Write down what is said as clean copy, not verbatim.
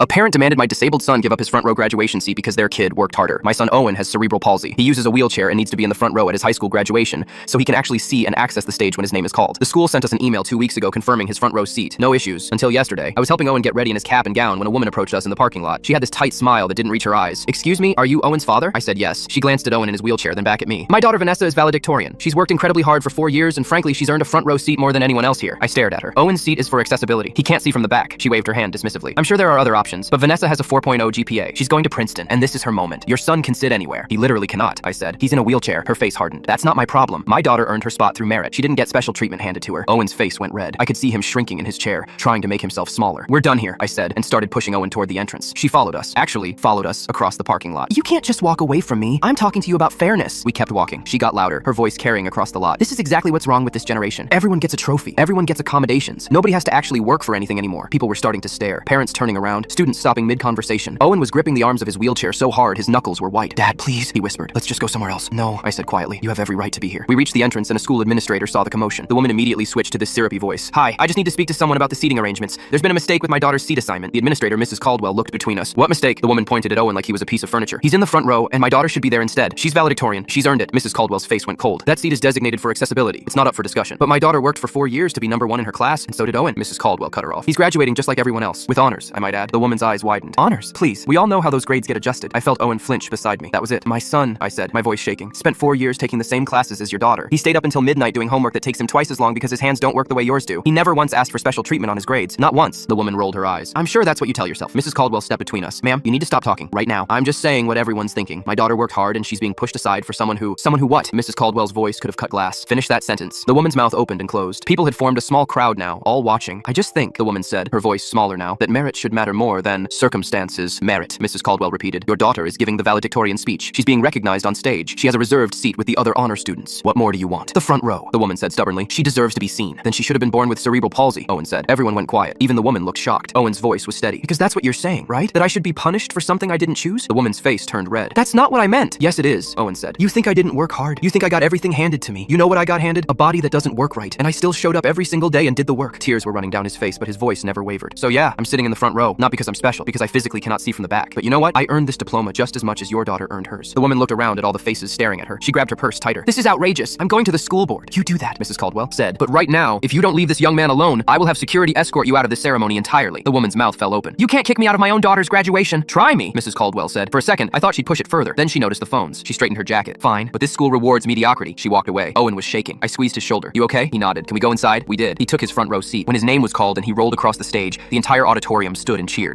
A parent demanded my disabled son give up his front row graduation seat because their kid worked harder. My son Owen has cerebral palsy. He uses a wheelchair and needs to be in the front row at his high school graduation so he can actually see and access the stage when his name is called. The school sent us an email 2 weeks ago confirming his front row seat. No issues. Until yesterday. I was helping Owen get ready in his cap and gown when a woman approached us in the parking lot. She had this tight smile that didn't reach her eyes. "Excuse me, are you Owen's father?" I said yes. She glanced at Owen in his wheelchair, then back at me. "My daughter Vanessa is valedictorian. She's worked incredibly hard for 4 years and frankly she's earned a front row seat more than anyone else here." I stared at her. "Owen's seat is for accessibility. He can't see from the back." She waved her hand dismissively. "I'm sure there are other options, but Vanessa has a 4.0 GPA. She's going to Princeton, and this is her moment. Your son can sit anywhere." "He literally cannot," I said. "He's in a wheelchair." Her face hardened. "That's not my problem. My daughter earned her spot through merit. She didn't get special treatment handed to her." Owen's face went red. I could see him shrinking in his chair, trying to make himself smaller. "We're done here," I said, and started pushing Owen toward the entrance. She followed us. Actually, followed us across the parking lot. "You can't just walk away from me. I'm talking to you about fairness." We kept walking. She got louder, her voice carrying across the lot. "This is exactly what's wrong with this generation. Everyone gets a trophy. Everyone gets accommodations. Nobody has to actually work for anything anymore." People were starting to stare. Parents turning around. Students stopping mid-conversation. Owen was gripping the arms of his wheelchair so hard his knuckles were white. "Dad, please," he whispered. "Let's just go somewhere else." "No," I said quietly. "You have every right to be here." We reached the entrance and a school administrator saw the commotion. The woman immediately switched to this syrupy voice. "Hi, I just need to speak to someone about the seating arrangements. There's been a mistake with my daughter's seat assignment." The administrator, Mrs. Caldwell, looked between us. "What mistake?" The woman pointed at Owen like he was a piece of furniture. "He's in the front row and my daughter should be there instead. She's valedictorian. She's earned it." Mrs. Caldwell's face went cold. "That seat is designated for accessibility. It's not up for discussion." "But my daughter worked for 4 years to be #1 in her class, and so did Owen." Mrs. Caldwell cut her off. "He's graduating just like everyone else. With honors, I might add." The woman's eyes widened. "Honors? Please. We all know how those grades get adjusted." I felt Owen flinch beside me. "That was it. My son," I said, my voice shaking, "spent 4 years taking the same classes as your daughter. He stayed up until midnight doing homework that takes him twice as long because his hands don't work the way yours do. He never once asked for special treatment on his grades. Not once." The woman rolled her eyes. "I'm sure that's what you tell yourself." Mrs. Caldwell stepped between us. "Ma'am, you need to stop talking right now. I'm just saying what everyone's thinking. My daughter worked hard and she's being pushed aside for someone who what?" Mrs. Caldwell's voice could have cut glass. "Finish that sentence." The woman's mouth opened and closed. People had formed a small crowd now, all watching. "I just think," the woman said, her voice smaller now, "that merit should matter more than circumstances." "Merit," Mrs. Caldwell repeated. "Your daughter is giving the valedictorian speech. She's being recognized on stage. She has a reserved seat with the other honor students. What more do you want?" "The front row," the woman said stubbornly. "She deserves to be seen." "Then she should have been born with cerebral palsy," Owen said. Everyone went quiet. Even the woman looked shocked. Owen's voice was steady. "Because that's what you're saying, right? That I should be punished for something I didn't choose?" The woman's face turned red. "That's not what I meant." "Yes, it is," Owen said. "You think I didn't work hard. You think I got everything handed to me. You know what I got handed? A body that doesn't work right. And I still showed up every single day and did the work." Tears were running down his face, but his voice never wavered. "So yeah, I'm sitting in the front row. Not because I'm special, because I physically cannot see from the back. But you know what? I earned this diploma just as much as your daughter earned hers." The woman looked around at all the faces staring at her. She grabbed her purse tighter. "This is outrageous. I'm going to the school board." "You do that," Mrs. Caldwell said. "But right now, if you don't leave this young man alone, I will have security escort you out of this ceremony entirely." The woman's mouth fell open. "You can't kick me out of my own daughter's graduation." "Try me," Mrs. Caldwell said. For a second, I thought she'd push it further. Then she noticed the phones. She straightened her jacket. "Fine, but this school rewards mediocrity." She walked away. Owen was shaking. I squeezed his shoulder. "You okay?" He nodded. "Can we go inside?" We did. He took his front row seat. When his name was called and he rolled across the stage, the entire auditorium stood and cheered.